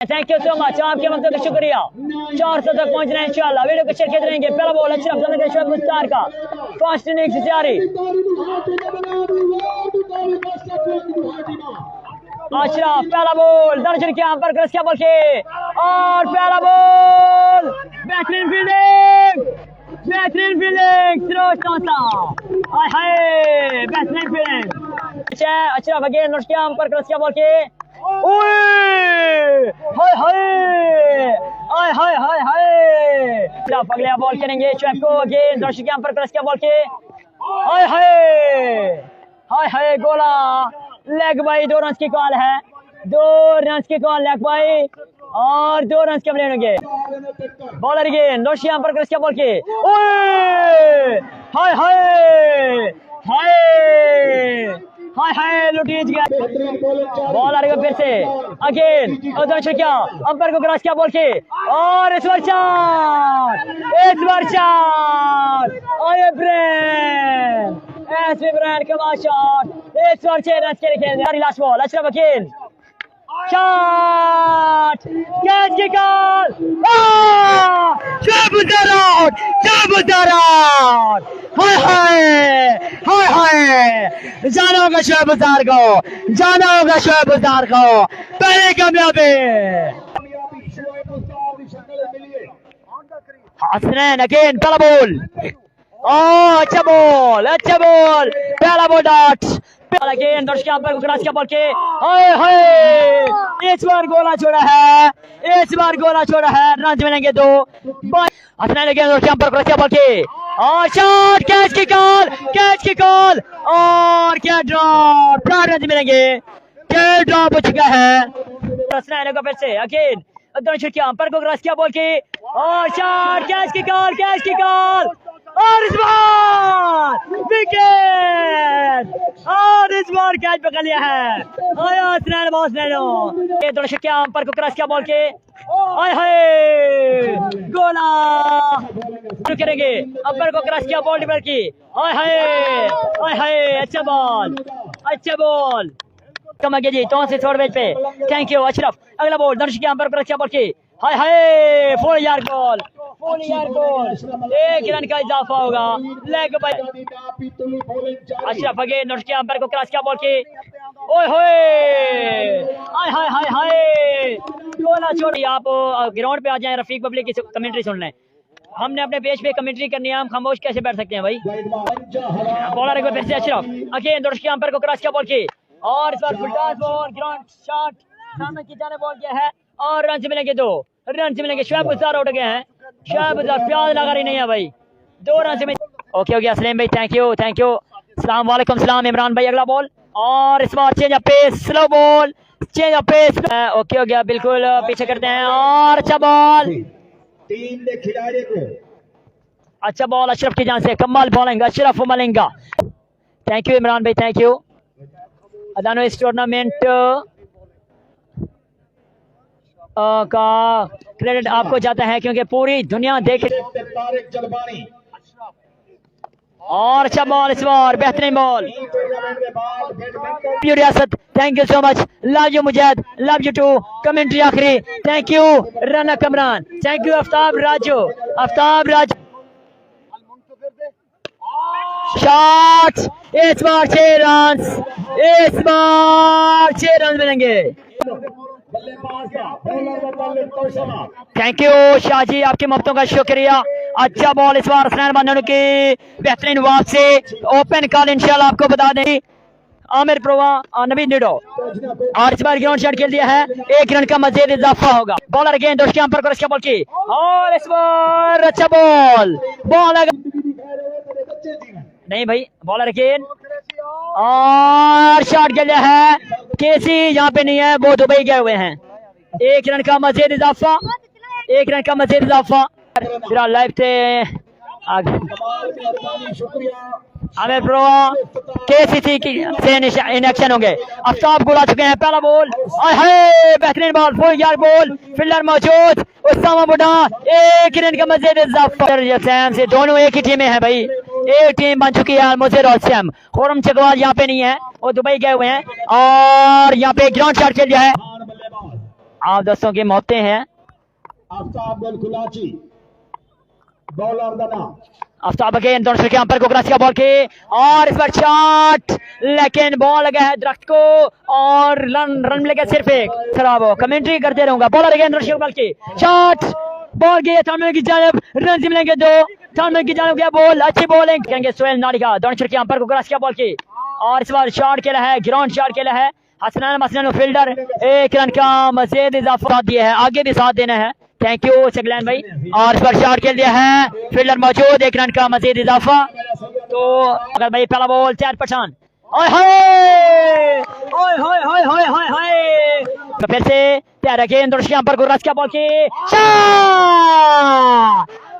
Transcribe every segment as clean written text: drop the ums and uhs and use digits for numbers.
Thank you so much, आपके मकसद का शुक्रिया। 400 तक पहुंचना है इंशाल्लाह। वीडियो को शेयर करते रहेंगे। पहला बॉल अशरफ मुख्तार का, फास्ट इनिंग्स जारी। अशरफ पहला बॉल दर्जन के पर क्रॉस किया बॉल के, और पहला बॉल बेहतरीन फील्डिंग, बेहतरीन फील्डिंग हाय बेहतरीन फील्डिंग। अशरफ अगेन नोट किया पर क्रॉस किया बॉल के, हाय हाय हाय हाय हाय हाय। अगले बॉल करेंगे शोएब को, अगेन दर्शक के पर क्रॉस किया बॉल के, हाय हाय हाय हाय गोला लेग बाई। 2 रन की कॉल है, 2 रन की कॉल लेग बाई, और 2 रन के बने होंगे। बॉलर अगेन दोषी पर क्रॉस किया बॉल के, हाय हाय हाय हाय हाय लुटीज गया। बॉलर को फिर से अगेन दर्शक क्या अंपायर को क्रॉस किया बॉल के, और इस बार चार, इस बार चार। ब्रांड कमाल शॉट, इस बार 6 रन के लिए। Last ball Ashraf Akeel shot, catch की कॉल, हाय हाय हाय हाय। जाना होगा शोएब अख्तर को, जाना होगा शोएब अख्तर को, पहले कामयाबी। हसनैन अगेन पहला बॉल, अच्छा बॉल, अच्छा बॉल, पहला बॉल डॉट। अगेन दर्शक पर क्रॉस किया बॉल के, हाय हाय इस बार गोला छोड़ा है, इस बार गोला छोड़ा है। रन मिलेंगे 2। हसनैन अगेन दर्शक पर क्रॉस किया बॉल के, और शॉट, कैच की कॉल, कैच की कॉल, और क्या ड्रॉप, 4 रन मिलेंगे, क्या ड्रॉप हो चुका है। हसनैन को फिर से अगेन दर्शक पर को क्रॉस किया बॉल के, और शॉट, कैच की कॉल, कैच की कॉल, और इस बार विकेट, और इस बार कैच पकड़ लिया है। ये दर्शक पर को क्रॉस किया बॉल के, हाय हाय गोला करेंगे। अंपायर को क्रॉस किया बॉल डिबर की, हाय हाय हाय हाय, अच्छा बॉल, अच्छा बॉल। कम आगे जी तो से शॉर्ट पे, थैंक यू अशरफ। अगला बॉल दर्शक अंपायर को क्रॉस किया बॉल की, हाय हाय 4 yard ball, 4 yard ball, 1 run का इजाफा होगा लेग बाय। अशरफ अगेन दर्शक अंपायर को क्रॉस किया बॉल की, ओए होए हाय हाय हाय हाय गोला छोड़ी। आप ग्राउंड पे आ जाएं, रफीक पब्लिक की कमेंट्री सुन लें। हमने अपने पेज पे कमेंट्री करनी है, हम खामोश कैसे बैठ सकते हैं भाई। बॉलर को फिर से अशरफ अगेन दर्शक अंपायर को क्रॉस किया बॉल की, और इस बार फुलटॉस बॉल ग्राउंड शॉट सामने की जाने बॉल किया है, और रन से मिलेंगे 2 रन से मिलेंगे। शोएब अख्तर उठ गए हैं, शोएब अख्तर प्याज लगा रही नहीं है भाई, 2 रन से मिलेंगे। ओके हो गया सलीम भाई, थैंक यू थैंक यू। अस्सलाम वालेकुम सलाम इमरान भाई। अगला बॉल, और इस बार change of pace, slow ball, change of pace. Okay हो गया, बिल्कुल पीछे करते हैं, और अच्छा बॉल, टीम ने खिलाड़ी को, अच्छा बॉल अशरफ की जान से, कमाल bowling Ashraf Malinga. Thank you Imran भाई, थैंक यू। अदानो इस टूर्नामेंट का क्रेडिट आपको जाता है क्योंकि पूरी दुनिया देखे। और अच्छा बॉल इस बार, बेहतरीन ball, Riyasat thank you so much, love you Mujahid, love you too. Commentary आखिरी, thank you Rana Kamran, thank you Aftab Raju, Aftab Raju. Shot, इस बार 6 रन, इस बार 6 रन मिलेंगे। थैंक यू शाहजी, आपकी मोहब्बतों का शुक्रिया। अच्छा बॉल इस बार हसनैन बंदनू की बेहतरीन वापसी, ओपन कॉल इंशाल्लाह आपको बता दें। आमिर प्रोवा नबी निडो, और इस बार ग्राउंड शॉट खेल दिया है, 1 रन का मजीद इजाफा होगा। बॉलर अगेन दोस्तों पर क्रॉस किया बॉल की, और इस बार अच्छा बॉल, बॉल नहीं भाई, बॉलर अगेन, और शॉट खेल दिया है। केसी यहाँ पे नहीं है, वो दुबई गए हुए हैं। 1 रन का मजीद इजाफा, 1 रन का मजीद इजाफा। फिलहाल लाइव थे आमिर प्रो केसीसी की से इन एक्शन होंगे। आफ्ताब गुड़ा चुके हैं, पहला बॉल, बेहतरीन बॉल, 4 यार्ड बॉल, फील्डर मौजूद, उस्तामा बुढ़ा, 1 रन का मजीद इजाफा से। दोनों एक ही टीम में है भाई, एक टीम बन चुकी है। मुझे और सैम, खुरम चकवाल यहाँ पे नहीं है, वो दुबई गए हुए हैं, और यहाँ पे ग्राउंड शॉट खेल दिया है। आप दोस्तों की मोहब्बतें हैं। आफ्ताब गुलकुलाची बॉलर द नाम आफ्ताब अगेन दोनों के अंपर को क्रॉस किया बॉल के और इस पर शॉट, लेकिन बॉल लगा है दरख्त को और रन मिलेगा सिर्फ एक। खराब हो, कमेंट्री करते रहूंगा। बॉलर अगेन दोनों बॉल के शॉट, बॉल गई थानमन की जानब, रन मिलेंगे 2। थानमन की जानब गया बॉल, अच्छी बॉलिंग कहेंगे सोहेल नारिका। दोनों के अंपर को क्रॉस किया बॉल के और इस बार शॉट खेला है, ग्राउंड शॉट खेला है हसनैन फील्डर। 1 रन का मजीद इजाफा दिया है, आगे भी साथ देना है। थैंक यू सकलैन भाई। और इस पर शॉट खेल दिया है, फील्डर मौजूद, 1 रन का मजीद इजाफा। तो अगर भाई पहला बॉल 4 पठान, तो फिर से तैयार अगेन दोनों के अंपर को क्रॉस किया बॉल के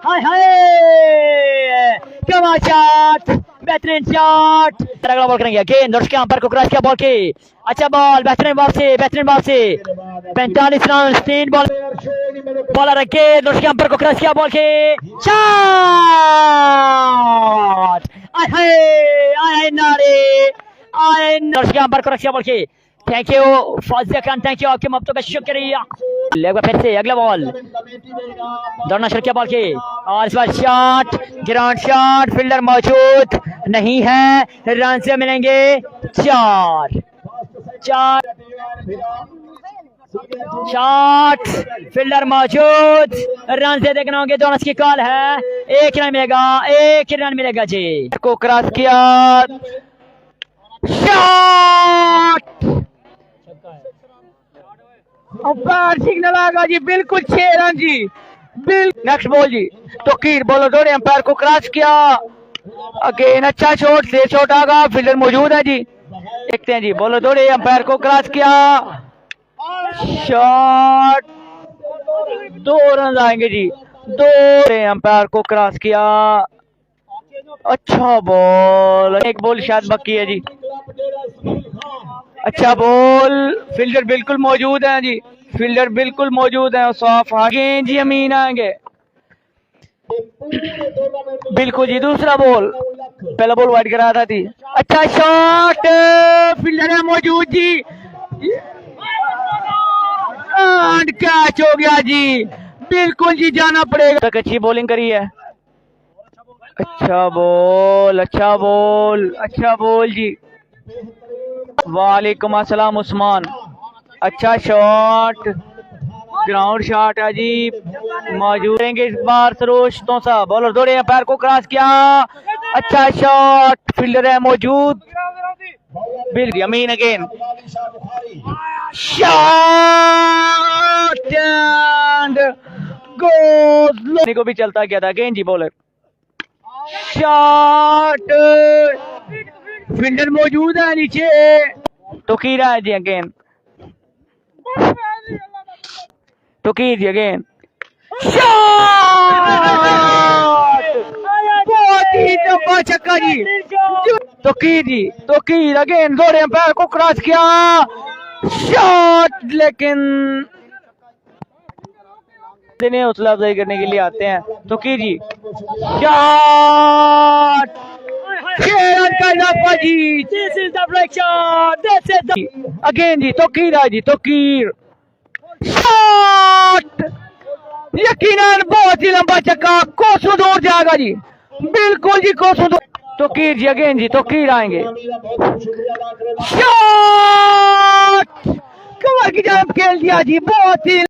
हाय हाय कमाल शॉट, बेहतरीन शॉट। अगला बॉल करेंगे अगेन दोनों के अंपर को क्रॉस किया बॉल के, अच्छा बॉल, बेहतरीन बॉल से 45 रन 3 बॉल। बॉलर अगेन दोनों के अंपर को क्रॉस किया बॉल के शॉट, आए नारे दोनों के अंपर को क्रॉस किया बॉल के। Thank you Fazia Khan, thank you, आपके मोहब्बतों का शुक्रिया। लेगा फिर से अगला बॉल दोनों शर्किया बॉल के और इस बार शॉट, ग्राउंड शॉट, फील्डर मौजूद नहीं है, रन से मिलेंगे 4। शॉट, फील्डर मौजूद, रन से देखना होंगे। दोनों की कॉल है, 1 रन मिलेगा जी। को क्रॉस किया शॉट, अंपायर सिग्नल आगा जी, बिल्कुल 6 रन जी। नेक्स्ट बॉल जी, तो कीर बॉलर दौड़े, अंपायर को क्रॉस किया अगेन, अच्छा शॉट, से शॉट आगा, फील्डर मौजूद है जी। देखते हैं जी, बॉलर दौड़े, अंपायर को क्रॉस किया शॉट, 2 रन आएंगे जी। 2 अंपायर को क्रॉस किया, अच्छा बॉल, एक बॉल शायद बाकी है जी। अच्छा बॉल, फील्डर बिल्कुल मौजूद है जी, फील्डर बिल्कुल मौजूद है, साफ आगे जी, अमीन आएंगे बिल्कुल जी। दूसरा बॉल, पहला बॉल वाइड करा था थी, अच्छा शॉट, फील्डर है मौजूद जी, कैच हो गया जी, बिल्कुल जी, जाना पड़ेगा। तक अच्छी बॉलिंग करी है, अच्छा बॉल जी। वालेकुम अस्सलाम उस्मान, अच्छा शॉट, ग्राउंड शॉट है जी, मौजूद रहेंगे इस बार सरोज तोसा। बॉलर दौड़े, अंपायर को क्रॉस किया, अच्छा शॉट, फील्डर है मौजूद, बिल अमीन अगेन शॉट एंड गोल को भी चलता गया था अगेन जी। बॉलर शॉट, फील्डर मौजूद है नीचे, तो कीरा है जी अगेन, तो कीर जी अगेन शॉट, बहुत ही लंबा छक्का जी, तो कीर जी, तो कीर अगेन दौड़े, अंपायर को क्रॉस किया शॉट, लेकिन हौसला अफजाई करने के लिए आते हैं, तो कीर जी शॉट, 6 रन का इजाफा जी। This is the break shot, this is the again जी, तो कीर है जी, तो कीर शॉट, यकीनन बहुत ही लंबा छक्का, कोसों दूर जाएगा जी, बिल्कुल जी, कोसों दूर। तो कीर जी अगेन जी, तो कीर आएंगे शॉट, कमर की जानब खेल दिया जी, बहुत ही